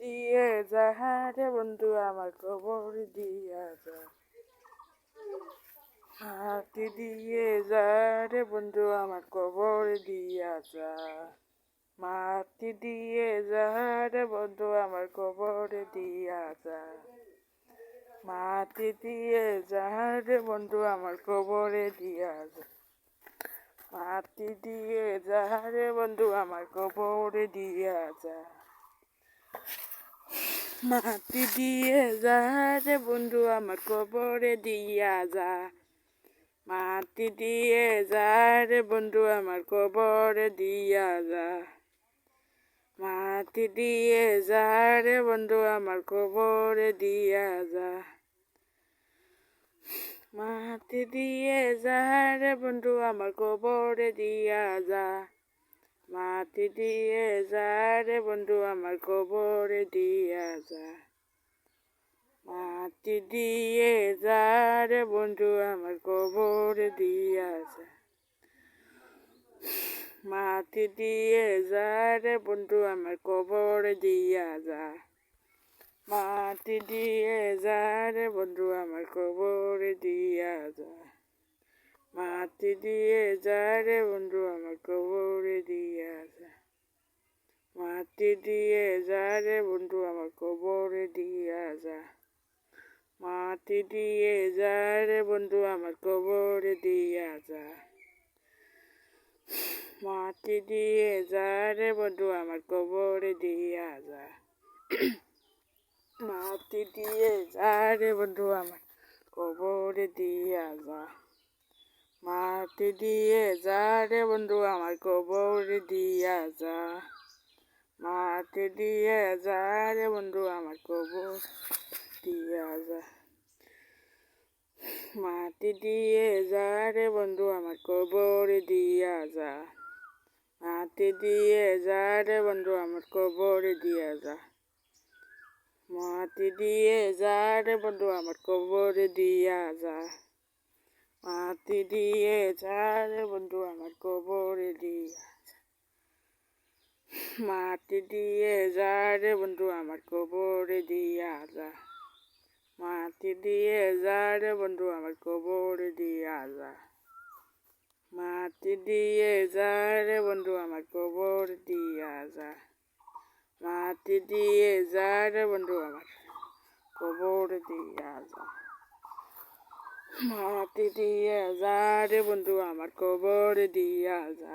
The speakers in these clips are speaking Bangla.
দিয়ে যা রে বন্ধু আমার কবর দিয়া যা, মাটি দিয়ে যা রে বন্ধু আমার কবর দিয়া যা, মাটি দিয়ে যা রে বন্ধু আমার কবর দিয়া যা, মাটি দিয়ে যা রে বন্ধু আমার কবরে দিয়া যা, মাটি দিয়ে যা রে বন্ধু আমার কবরে দিয়া যা, মাটি দিয়ে যা রে বন্ধু আমার কবরে দিয়া যা, মাটি দিয়ে যা রে বন্ধু আমার কবরে দিয়া যা, মাটি দিয়ে যা রে বন্ধু আমার কবরে দিয়া যা, মাটি দিয়ে যা রে বন্ধু আমার কবরে দিয়া যা, মাটি দিয়ে যা রে বন্ধু আমার কবরে দিয়া যা, মাটি দিয়ে যা রে বন্ধু আমার কবরে দিয়া যা, মাটি দিয়ে যা রে বন্ধু আমার কবরে দিয়া যা, মাটি দিয়ে যা রে বন্ধু আমার কবরে দিয়া যা, মাটি দিয়ে যা রে বন্ধু আমার কবরে দিয়া যা, মাটি দিয়ে যা রে বন্ধু আমার কবরে দিয়া যা, মাটি দিয়ে যা রে বন্ধু আমার কবরে দিয়া যা, মাটি দিয়ে যা রে বন্ধু আমার কবরে দিয়া যা, মাটি দিয়ে যা রে বন্ধু আমার কবরে দিয়া যা, মাটি দিয়ে যা রে বন্ধু আমার কবরে দিয়া যা, মাটি দিয়ে যা রে বন্ধু আমার কবর দিয়া যা, মাটি দিয়ে যা রে বন্ধু আমার কবরে দিয়া যা, মাটি দিয়ে যা রে বন্ধু আমার কবরে দিয়া যা, মাটি দিয়ে যা রে বন্ধু আমার কবরে দিয়া যা, মাটি দিয়ে যা রে বন্ধু আমার কবরে দিয়া যা, মাটি দিয়ে যা রে বন্ধু আমার কবরে দিয়া যা, মাটি দিয়ে যা রে বন্ধু আমার কবরে দিয়া যা, মাটি দিয়ে যা রে বন্ধু আমার কবরে দিয়া যা, মাটি দিয়ে যা রে বন্ধু আমার কবরে দিয়া যা, মাটি দিয়ে যা রে বন্ধু আমার কবরে দিয়া যা,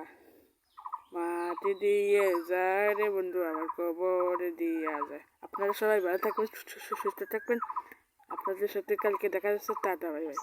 মাটি দিয়ে যা রে বন্ধু আমার কবরে দিয়া যায়। আপনারা সবাই ভালো থাকবেন, সুস্থ থাকবেন। আপনাদের সাথে কালকে দেখা যাচ্ছে। Tata, bye bye.